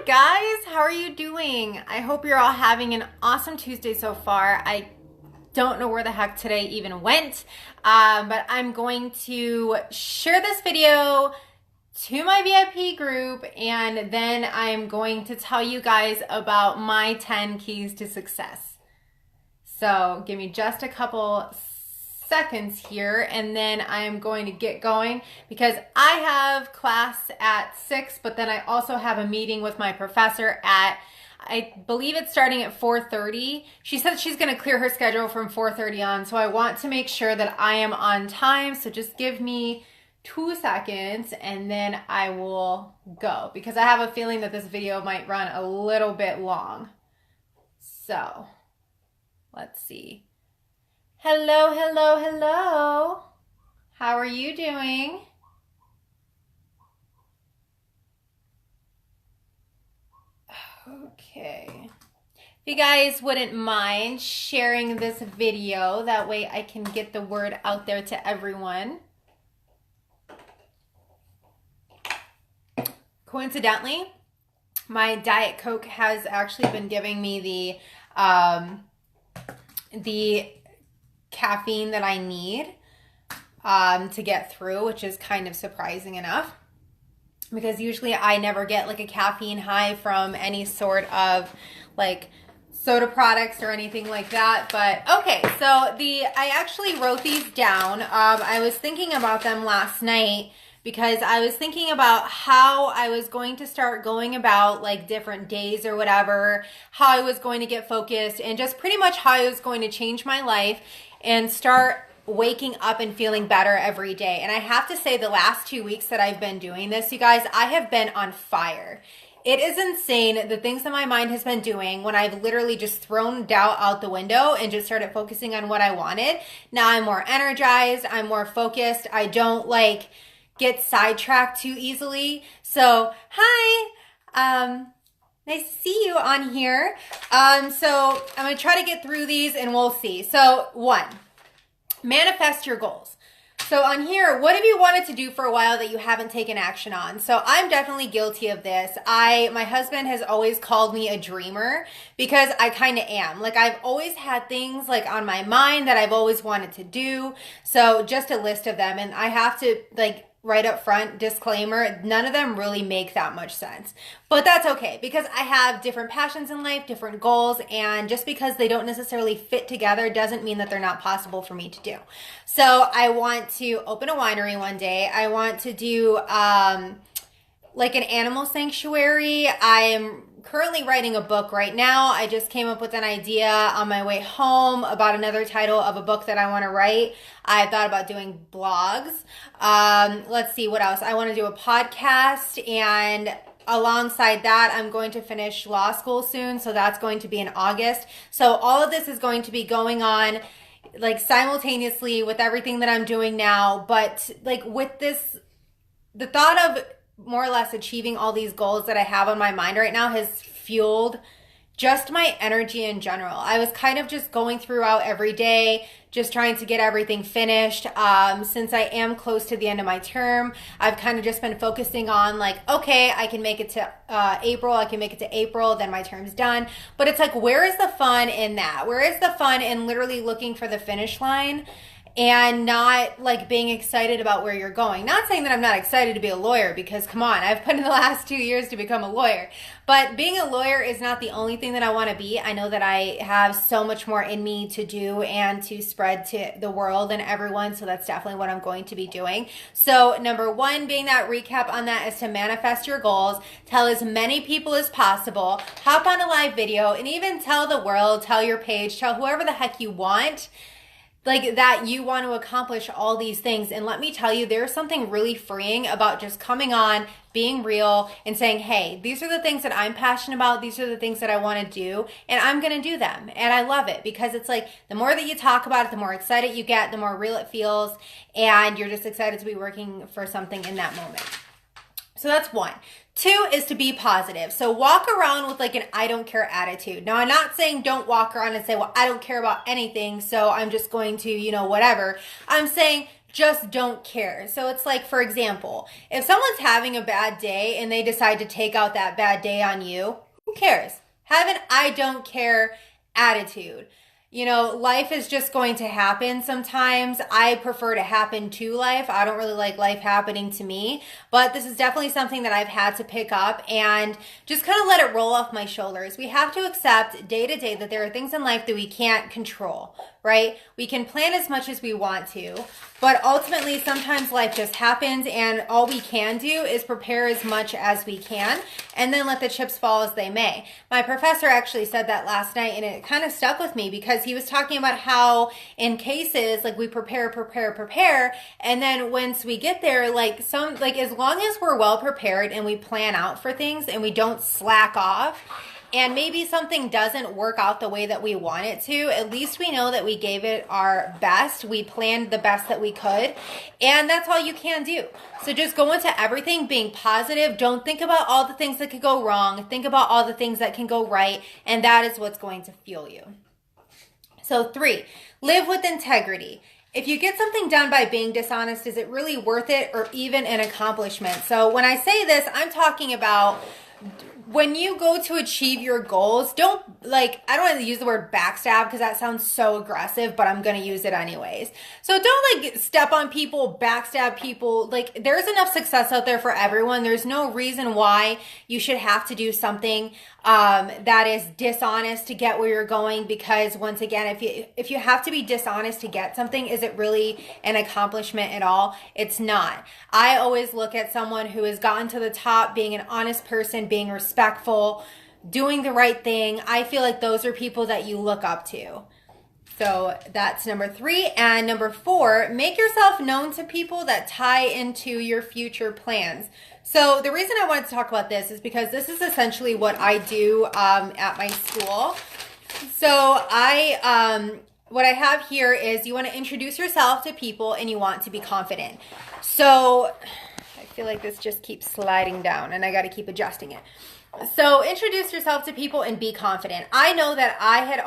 Hi guys, how are you doing? I hope you're all having an awesome Tuesday so far. I don't know where the heck today even went, but I'm going to share this video to my VIP group, and then I'm going to tell you guys about my 10 keys to success. So give me just a couple seconds here, and then I'm going to get going because I have class at 6, but then I also have a meeting with my professor at, I believe it's starting at 4:30. She said she's going to clear her schedule from 4:30 on, so I want to make sure that I am on time. So just give me 2 seconds and then I will go because I have a feeling that this video might run a little bit long. So let's see. Hello, hello, hello. How are you doing? Okay. If you guys wouldn't mind sharing this video, that way I can get the word out there to everyone. Coincidentally, my Diet Coke has actually been giving me the caffeine that I need to get through, which is kind of surprising enough because usually I never get like a caffeine high from any sort of like soda products or anything like that. But okay, so I actually wrote these down. I was thinking about them last night because I was thinking about how I was going to start going about like different days or whatever, how I was going to get focused, and just pretty much how I was going to change my life and start waking up and feeling better every day. And I have to say, the last 2 weeks that I've been doing this, you guys, I have been on fire. It is insane the things that my mind has been doing when I've literally just thrown doubt out the window and just started focusing on what I wanted. Now I'm more energized, I'm more focused, I don't like get sidetracked too easily. So hi, nice to see you on here. So I'm gonna try to get through these and we'll see. So 1, manifest your goals. So on here, what have you wanted to do for a while that you haven't taken action on? So I'm definitely guilty of this. My husband has always called me a dreamer because I kind of am. Like I've always had things like on my mind that I've always wanted to do. So just a list of them, and I have to like right up front, disclaimer, none of them really make that much sense. But that's okay because I have different passions in life, different goals, and just because they don't necessarily fit together doesn't mean that they're not possible for me to do. So I want to open a winery one day. I want to do like an animal sanctuary. I'm currently writing a book right now. I just came up with an idea on my way home about another title of a book that I want to write. I thought about doing blogs. Let's see what else. I want to do a podcast, and alongside that, I'm going to finish law school soon. So that's going to be in August. So all of this is going to be going on like simultaneously with everything that I'm doing now. But like with this, the thought of more or less achieving all these goals that I have on my mind right now has fueled just my energy in general. I was kind of just going throughout every day, just trying to get everything finished. Since I am close to the end of my term, I've kind of just been focusing on like, okay, I can make it to April, then my term's done. But it's like, where is the fun in that? Where is the fun in literally looking for the finish line and not like being excited about where you're going? Not saying that I'm not excited to be a lawyer, because come on, I've put in the last 2 years to become a lawyer. But being a lawyer is not the only thing that I want to be. I know that I have so much more in me to do and to spread to the world and everyone. So that's definitely what I'm going to be doing. So number 1, being that recap on that, is to manifest your goals. Tell as many people as possible. Hop on a live video and even tell the world, tell your page, tell whoever the heck you want, like that you want to accomplish all these things. And let me tell you, there's something really freeing about just coming on, being real, and saying, hey, these are the things that I'm passionate about. These are the things that I want to do, and I'm going to do them. And I love it because it's like the more that you talk about it, the more excited you get, the more real it feels, and you're just excited to be working for something in that moment. So that's 1. 2 is to be positive. So walk around with like an I don't care attitude. Now, I'm not saying don't walk around and say, well, I don't care about anything, so I'm just going to, whatever. I'm saying just don't care. So it's like, for example, if someone's having a bad day and they decide to take out that bad day on you, who cares? Have an I don't care attitude. You know, life is just going to happen sometimes. I prefer to happen to life. I don't really like life happening to me, but this is definitely something that I've had to pick up and just kind of let it roll off my shoulders. We have to accept day to day that there are things in life that we can't control, right? We can plan as much as we want to, but ultimately sometimes life just happens, and all we can do is prepare as much as we can and then let the chips fall as they may. My professor actually said that last night, and it kind of stuck with me because he was talking about how in cases like we prepare, and then once we get there, like as long as we're well prepared and we plan out for things and we don't slack off, and maybe something doesn't work out the way that we want it to, at least we know that we gave it our best. We planned the best that we could, and that's all you can do. So just go into everything being positive. Don't think about all the things that could go wrong. Think about all the things that can go right, and that is what's going to fuel you. So 3, live with integrity. If you get something done by being dishonest, is it really worth it or even an accomplishment? So when I say this, I'm talking about when you go to achieve your goals, I don't want to use the word backstab because that sounds so aggressive, but I'm going to use it anyways. So don't step on people, backstab people. There's enough success out there for everyone. There's no reason why you should have to do something that is dishonest to get where you're going, because once again, if you have to be dishonest to get something, is it really an accomplishment at all? It's not. I always look at someone who has gotten to the top being an honest person, being respectful, doing the right thing. I feel like those are people that you look up to. So that's number 3. And number 4, make yourself known to people that tie into your future plans. So the reason I wanted to talk about this is because this is essentially what I do at my school. So what I have here is you want to introduce yourself to people and you want to be confident. So I feel like this just keeps sliding down and I got to keep adjusting it. So introduce yourself to people and be confident. I know that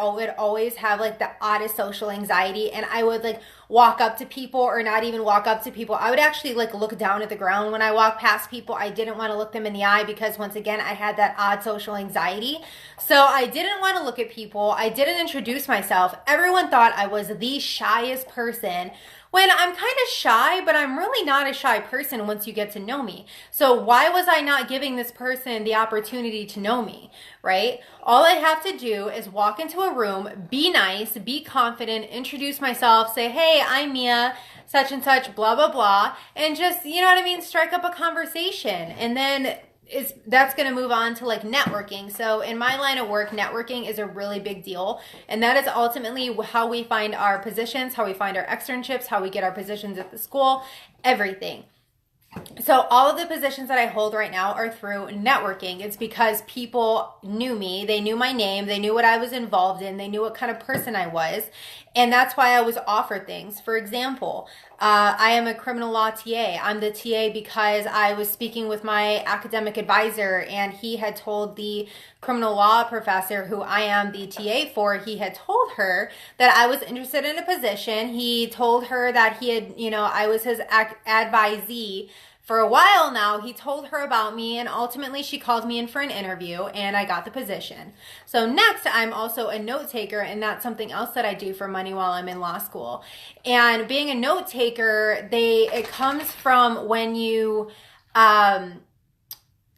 would always have the oddest social anxiety, and I would walk up to people, or not even walk up to people. I would actually look down at the ground when I walk past people. I didn't want to look them in the eye because once again, I had that odd social anxiety. So I didn't want to look at people. I didn't introduce myself. Everyone thought I was the shyest person, when I'm kind of shy, but I'm really not a shy person once you get to know me. So why was I not giving this person the opportunity to know me, right? All I have to do is walk into a room, be nice, be confident, introduce myself, say, hey, I'm Mia, such and such, blah, blah, blah, and just, you know what I mean, strike up a conversation. And then that's going to move on to networking. So in my line of work, networking is a really big deal. And that is ultimately how we find our positions, how we find our externships, how we get our positions at the school, everything. So all of the positions that I hold right now are through networking. It's because people knew me. They knew my name. They knew what I was involved in. They knew what kind of person I was. And that's why I was offered things. For example, I am a criminal law TA. I'm the TA because I was speaking with my academic advisor, and he had told the criminal law professor who I am the TA for, he had told her that I was interested in a position. He told her that he had, I was his advisee for a while now. He told her about me, and ultimately she called me in for an interview and I got the position. So next, I'm also a note taker, and that's something else that I do for money while I'm in law school. And being a note taker, it comes from when you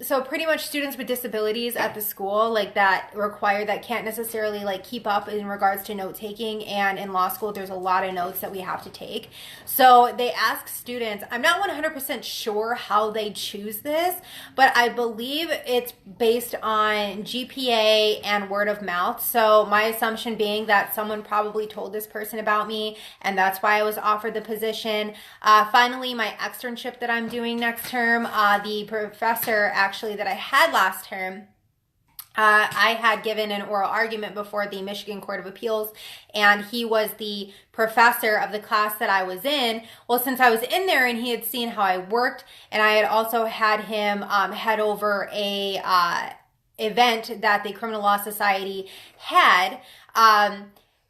so pretty much students with disabilities at the school that can't necessarily keep up in regards to note taking, and in law school there's a lot of notes that we have to take. So they ask students, I'm not 100% sure how they choose this, but I believe it's based on GPA and word of mouth. So my assumption being that someone probably told this person about me, and that's why I was offered the position. Finally, my externship that I'm doing next term, the professor actually that I had last term, I had given an oral argument before the Michigan Court of Appeals, and he was the professor of the class that I was in. Well, since I was in there and he had seen how I worked, and I had also had him head over a event that the Criminal Law Society had,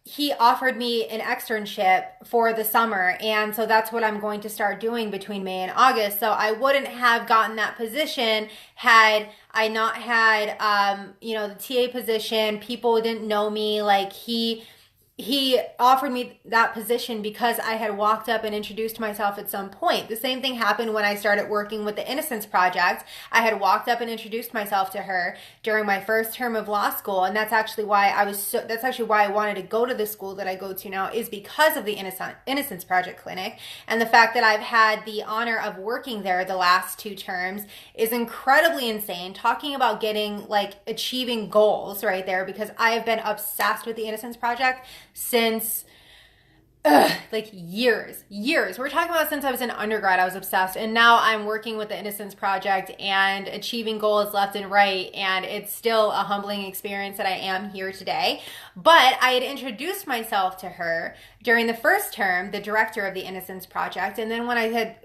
he offered me an externship for the summer. And so that's what I'm going to start doing between May and August. So I wouldn't have gotten that position had I not had, the TA position. People didn't know me. Like he offered me that position because I had walked up and introduced myself at some point. The same thing happened when I started working with the Innocence Project. I had walked up and introduced myself to her during my first term of law school, and that's actually why I wanted to go to the school that I go to now, is because of the Innocence Project clinic. And the fact that I've had the honor of working there the last 2 terms is incredibly insane. Talking about achieving goals right there, because I have been obsessed with the Innocence Project since years. We're talking about since I was in undergrad. I was obsessed, and now I'm working with the Innocence Project and achieving goals left and right, and it's still a humbling experience that I am here today. But I had introduced myself to her during the first term, the director of the Innocence Project, and then when I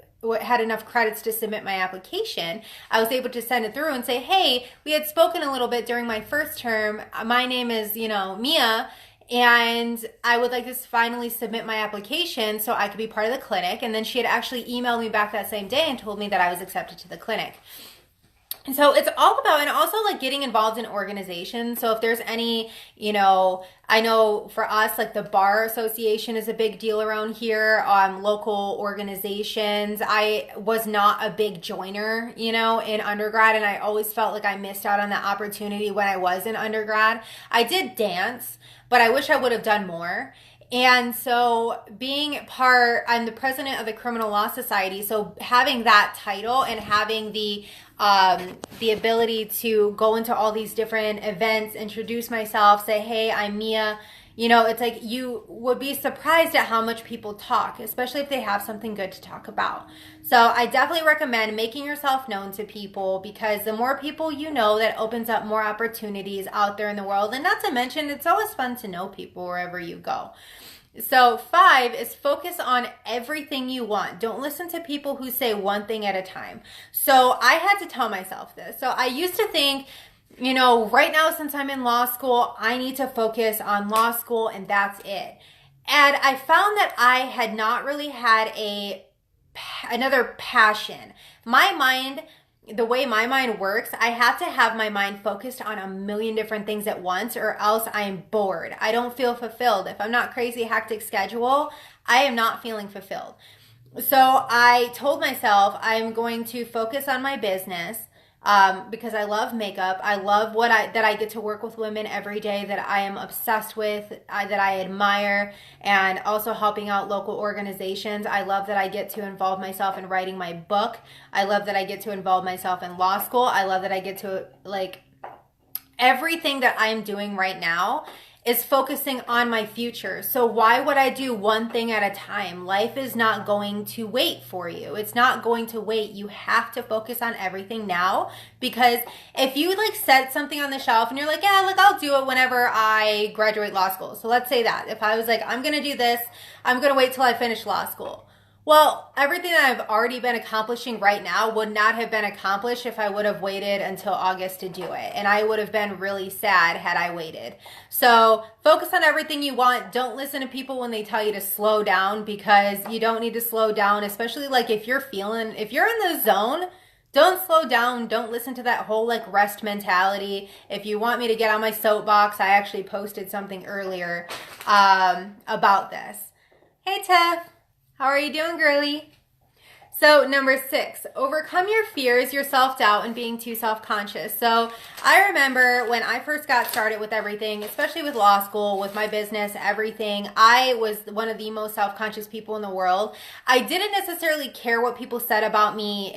had enough credits to submit my application, I was able to send it through and say, hey, we had spoken a little bit during my first term. My name is, Mia, and I would like to finally submit my application so I could be part of the clinic. And then she had actually emailed me back that same day and told me that I was accepted to the clinic. And so it's all about, and also getting involved in organizations. So if there's any, I know for us, the Bar Association is a big deal around here, local organizations. I was not a big joiner, in undergrad, and I always felt like I missed out on that opportunity when I was in undergrad. I did dance, but I wish I would have done more. And so I'm the president of the Criminal Law Society. So having that title and having the ability to go into all these different events, introduce myself, say, hey, I'm Mia. It's you would be surprised at how much people talk, especially if they have something good to talk about. So I definitely recommend making yourself known to people, because the more people you know, that opens up more opportunities out there in the world. And not to mention, it's always fun to know people wherever you go. So 5 is focus on everything you want. Don't listen to people who say one thing at a time. So I had to tell myself this. So I used to think, right now, since I'm in law school, I need to focus on law school and that's it. And I found that I had not really had another passion. The way my mind works, I have to have my mind focused on a million different things at once, or else I am bored. I don't feel fulfilled. If I'm not crazy hectic schedule, I am not feeling fulfilled. So I told myself I'm going to focus on my business, because I love makeup. I love that I get to work with women every day that I am obsessed with, that I admire, and also helping out local organizations. I love that I get to involve myself in writing my book. I love that I get to involve myself in law school. I love that I get to, everything that I'm doing right now is focusing on my future. So why would I do one thing at a time? Life is not going to wait for you. It's not going to wait. You have to focus on everything now, because if you set something on the shelf and you're like, yeah, I'll do it whenever I graduate law school. So let's say that if I was I'm going to do this, I'm going to wait till I finish law school. Well, everything that I've already been accomplishing right now would not have been accomplished if I would have waited until August to do it. And I would have been really sad had I waited. So focus on everything you want. Don't listen to people when they tell you to slow down, because you don't need to slow down, especially if you're in the zone. Don't slow down. Don't listen to that whole rest mentality. If you want me to get on my soapbox, I actually posted something earlier about this. Hey, Tiff. How are you doing, girly? So number 6, overcome your fears, your self-doubt, and being too self-conscious. So I remember when I first got started with everything, especially with law school, with my business, everything, I was one of the most self-conscious people in the world. I didn't necessarily care what people said about me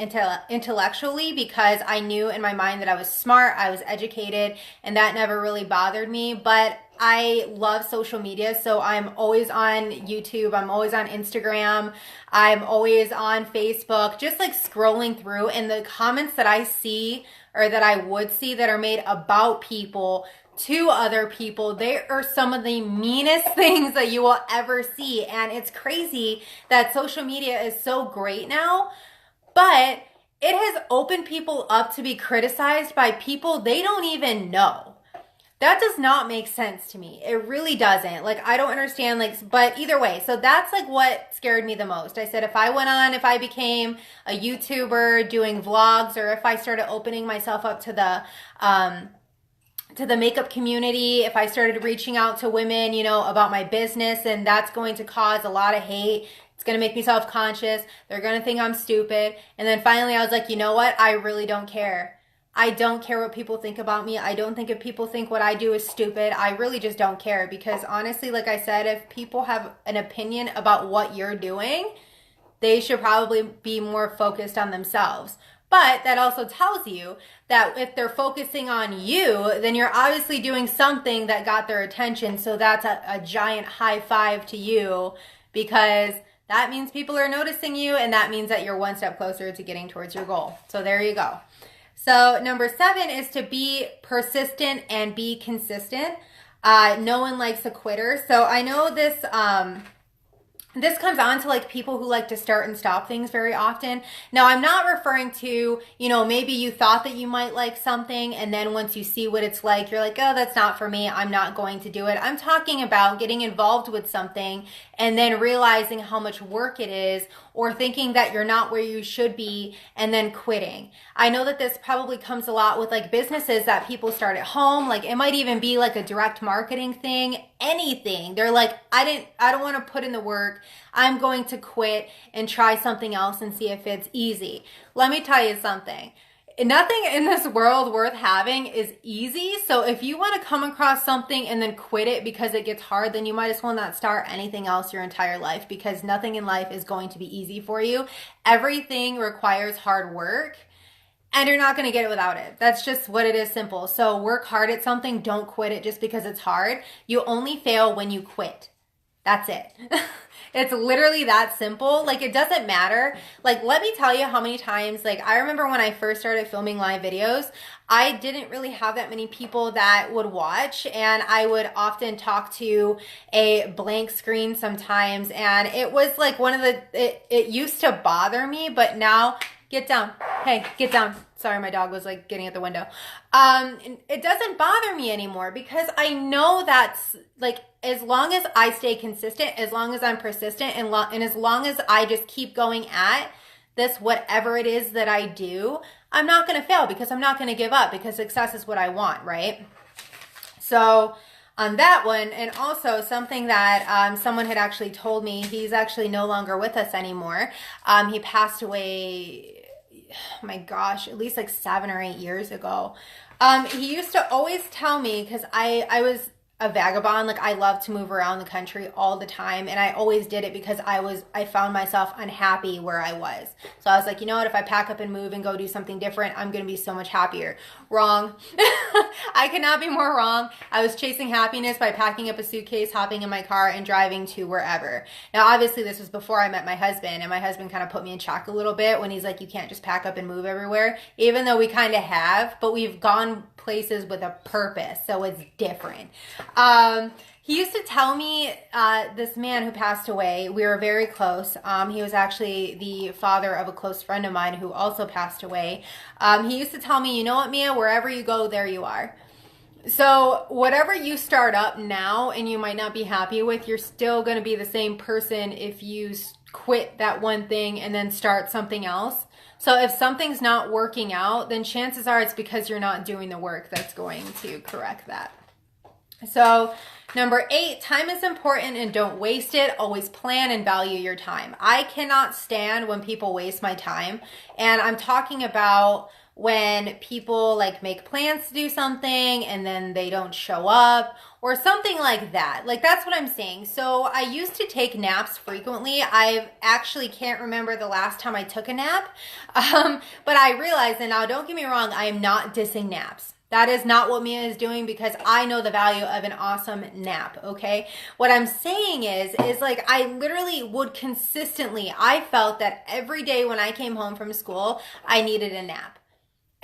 intellectually, because I knew in my mind that I was smart, I was educated, and that never really bothered me. But I love social media, so I'm always on YouTube, I'm always on Instagram, I'm always on Facebook, just scrolling through, and the comments that I see, or that I would see, that are made about people to other people, they are some of the meanest things that you will ever see. And it's crazy that social media is so great now, but it has opened people up to be criticized by people they don't even know. That does not make sense to me. It really doesn't. Like, I don't understand, like, but either way. So that's like what scared me the most. I said, if I became a YouTuber doing vlogs, or if I started opening myself up to the makeup community, if I started reaching out to women, you know, about my business, and that's going to cause a lot of hate. It's going to make me self-conscious. They're going to think I'm stupid. And then finally I was like, you know what? I really don't care. I don't care what people think about me. I don't think if people think what I do is stupid. I really just don't care, because honestly, like I said, if people have an opinion about what you're doing, they should probably be more focused on themselves. But that also tells you that if they're focusing on you, then you're obviously doing something that got their attention. So that's a giant high five to you, because that means people are noticing you, and that means that you're one step closer to getting towards your goal. So there you go. So number 7 is to be persistent and be consistent. No one likes a quitter. So I know this comes on to like people who like to start and stop things very often. Now, I'm not referring to, you know, maybe you thought that you might like something, and then once you see what it's like, you're like, oh, that's not for me. I'm not going to do it. I'm talking about getting involved with something and then realizing how much work it is, or thinking that you're not where you should be and then quitting. I know that this probably comes a lot with like businesses that people start at home. Like, it might even be like a direct marketing thing, anything. They're like, I don't want to put in the work. I'm going to quit and try something else and see if it's easy. Let me tell you something. Nothing in this world worth having is easy. So if you want to come across something and then quit it because it gets hard, then you might as well not start anything else your entire life, because nothing in life is going to be easy for you. Everything requires hard work, and you're not going to get it without it. That's just what it is, simple. So work hard at something. Don't quit it just because it's hard. You only fail when you quit. That's it. It's literally that simple. Like, it doesn't matter. Like, let me tell you how many times, like, I remember when I first started filming live videos, I didn't really have that many people that would watch, and I would often talk to a blank screen sometimes, and it was like it used to bother me, but now, get down. Hey, get down. Sorry, my dog was like getting at the window. It doesn't bother me anymore, because I know that's like, as long as I stay consistent, as long as I'm persistent, and as long as I just keep going at this, whatever it is that I do, I'm not going to fail, because I'm not going to give up, because success is what I want, right? So on that one, and also something that someone had actually told me, he's actually no longer with us anymore. He passed away, oh my gosh, at least like 7 or 8 years ago. He used to always tell me, because I was a vagabond, like, I love to move around the country all the time, and I always did it because I found myself unhappy where I was. So I was like, you know what, if I pack up and move and go do something different, I'm gonna be so much happier. Wrong. I could not be more wrong. I was chasing happiness by packing up a suitcase, hopping in my car, and driving to wherever. Now, obviously, this was before I met my husband, and my husband kind of put me in check a little bit when he's like, you can't just pack up and move everywhere, even though we kind of have, but we've gone places with a purpose, so it's different. He used to tell me, this man who passed away, we were very close. He was actually the father of a close friend of mine who also passed away. He used to tell me, you know what, Mia, wherever you go, there you are. So whatever you start up now and you might not be happy with, you're still going to be the same person if you quit that one thing and then start something else. So if something's not working out, then chances are it's because you're not doing the work that's going to correct that. So number 8, time is important and don't waste it. Always plan and value your time. I cannot stand when people waste my time. And I'm talking about when people like make plans to do something and then they don't show up or something like that. Like, that's what I'm saying. So I used to take naps frequently. I actually can't remember the last time I took a nap. But I realized, and now don't get me wrong, I am not dissing naps. That is not what Mia is doing, because I know the value of an awesome nap, okay? What I'm saying is like, I literally would consistently, I felt that every day when I came home from school, I needed a nap.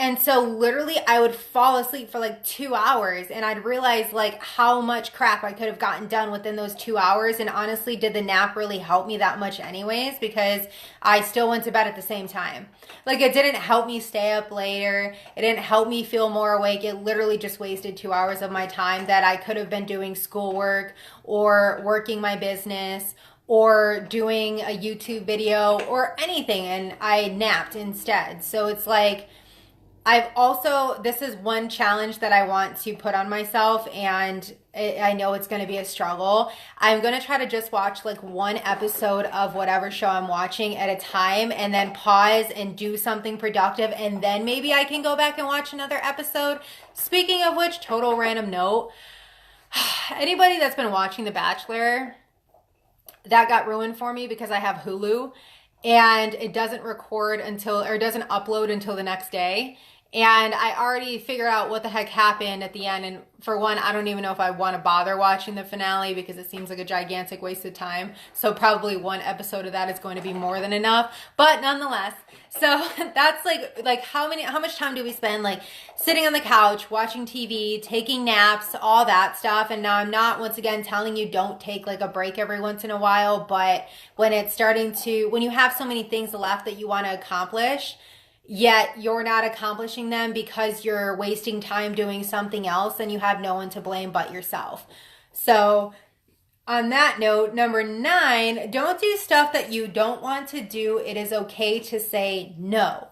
And so literally I would fall asleep for like 2 hours, and I'd realize like how much crap I could have gotten done within those 2 hours. And honestly, did the nap really help me that much anyways? Because I still went to bed at the same time. Like, it didn't help me stay up later. It didn't help me feel more awake. It literally just wasted 2 hours of my time that I could have been doing schoolwork or working my business or doing a YouTube video or anything. And I napped instead. So it's like, this is one challenge that I want to put on myself, and I know it's going to be a struggle. I'm going to try to just watch like one episode of whatever show I'm watching at a time, and then pause and do something productive, and then maybe I can go back and watch another episode. Speaking of which, total random note, anybody that's been watching The Bachelor, that got ruined for me because I have Hulu, and it doesn't doesn't upload until the next day. And I already figured out what the heck happened at the end. And for one, I don't even know if I want to bother watching the finale because it seems like a gigantic waste of time. So probably one episode of that is going to be more than enough. But nonetheless, so that's like how much time do we spend like sitting on the couch, watching TV, taking naps, all that stuff. And now I'm not, once again, telling you don't take like a break every once in a while. But when you have so many things left that you want to accomplish, yet you're not accomplishing them because you're wasting time doing something else, and you have no one to blame but yourself. So on that note, number 9, don't do stuff that you don't want to do. It is okay to say no.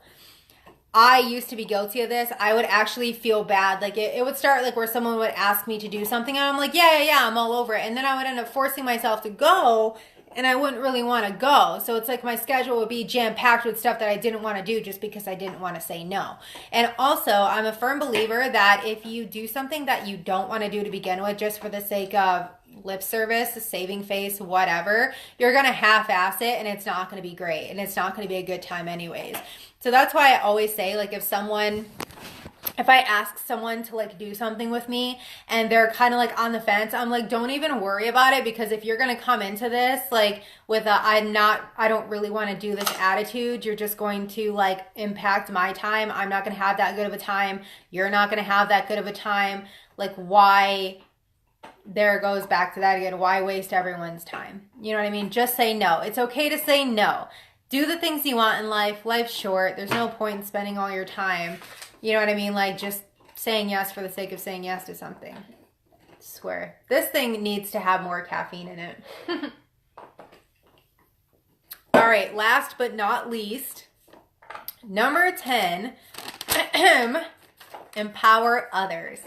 I used to be guilty of this. I would actually feel bad. Like it would start like where someone would ask me to do something and I'm like, yeah, I'm all over it. And then I would end up forcing myself to go, and I wouldn't really want to go. So it's like my schedule would be jam-packed with stuff that I didn't want to do just because I didn't want to say no. And also, I'm a firm believer that if you do something that you don't want to do to begin with, just for the sake of lip service, saving face, whatever, you're going to half-ass it, and it's not going to be great, and it's not going to be a good time anyways. So that's why I always say, like, if I ask someone to like do something with me and they're kind of like on the fence, I'm like, don't even worry about it, because if you're going to come into this like with I don't really want to do this attitude, you're just going to like impact my time. I'm not going to have that good of a time. You're not going to have that good of a time. Like, why? There goes back to that again. Why waste everyone's time? You know what I mean? Just say no. It's okay to say no. Do the things you want in life. Life's short. There's no point in spending all your time, you know what I mean, like just saying yes for the sake of saying yes to something. I swear. This thing needs to have more caffeine in it. All right, last but not least, number 10, empower others.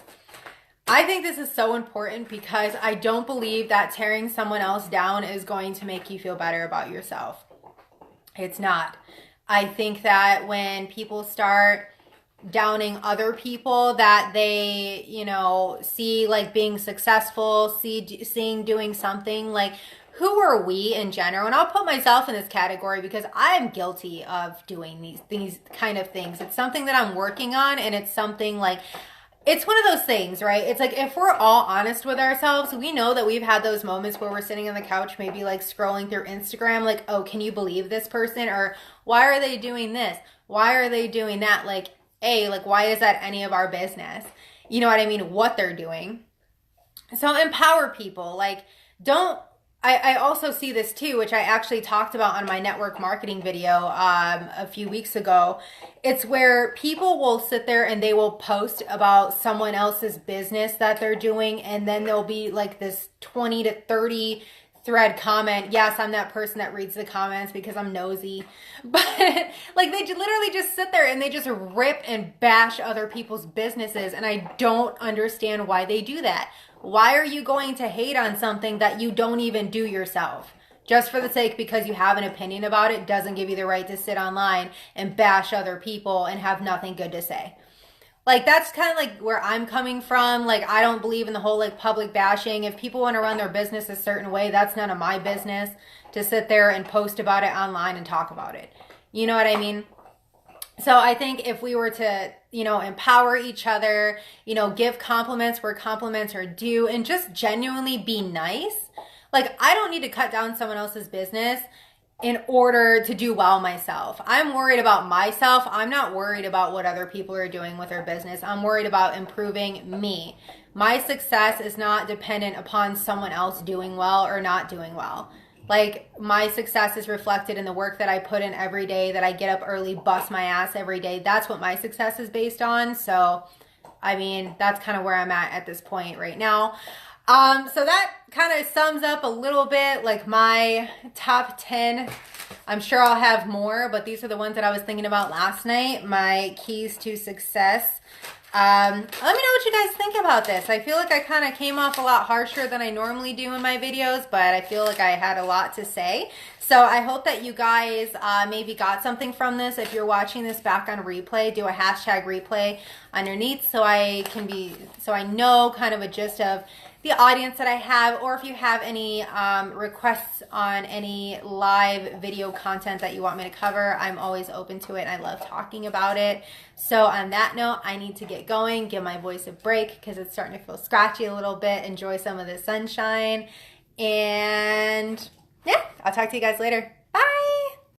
I think this is so important because I don't believe that tearing someone else down is going to make you feel better about yourself. It's not. I think that when people start downing other people that they, see like being successful, seeing doing something, like, who are we in general? And I'll put myself in this category because I am guilty of doing these kind of things. It's something that I'm working on, and it's something like, it's one of those things, right? It's like, if we're all honest with ourselves, we know that we've had those moments where we're sitting on the couch, maybe like scrolling through Instagram, like, oh, can you believe this person? Or why are they doing this? Why are they doing that? Like, like, why is that any of our business? You know what I mean? What they're doing. So empower people. Like, I also see this too, which I actually talked about on my network marketing video a few weeks ago. It's where people will sit there and they will post about someone else's business that they're doing, and then there'll be like this 20 to 30 thread comment. Yes, I'm that person that reads the comments because I'm nosy. But like, they literally just sit there and they just rip and bash other people's businesses, and I don't understand why they do that. Why are you going to hate on something that you don't even do yourself? Just for the sake, because you have an opinion about it, doesn't give you the right to sit online and bash other people and have nothing good to say. Like, that's kind of like where I'm coming from. Like, I don't believe in the whole like public bashing. If people want to run their business a certain way, that's none of my business to sit there and post about it online and talk about it. You know what I mean? So I think if we were to, empower each other, give compliments where compliments are due, and just genuinely be nice. Like, I don't need to cut down someone else's business in order to do well myself. I'm worried about myself. I'm not worried about what other people are doing with their business. I'm worried about improving me. My success is not dependent upon someone else doing well or not doing well. Like, my success is reflected in the work that I put in every day, that I get up early, bust my ass every day. That's what my success is based on. So, I mean, that's kind of where I'm at this point right now. So that kind of sums up a little bit like my top 10. I'm sure I'll have more, but these are the ones that I was thinking about last night. My keys to success. Let me know what you guys think about this. I feel like I kind of came off a lot harsher than I normally do in my videos, but I feel like I had a lot to say. So I hope that you guys maybe got something from this. If you're watching this back on replay, do a hashtag replay underneath so I know kind of a gist of the audience that I have, or if you have any requests on any live video content that you want me to cover, I'm always open to it and I love talking about it. So on that note, I need to get going, give my voice a break because it's starting to feel scratchy a little bit, enjoy some of the sunshine, and yeah, I'll talk to you guys later. Bye!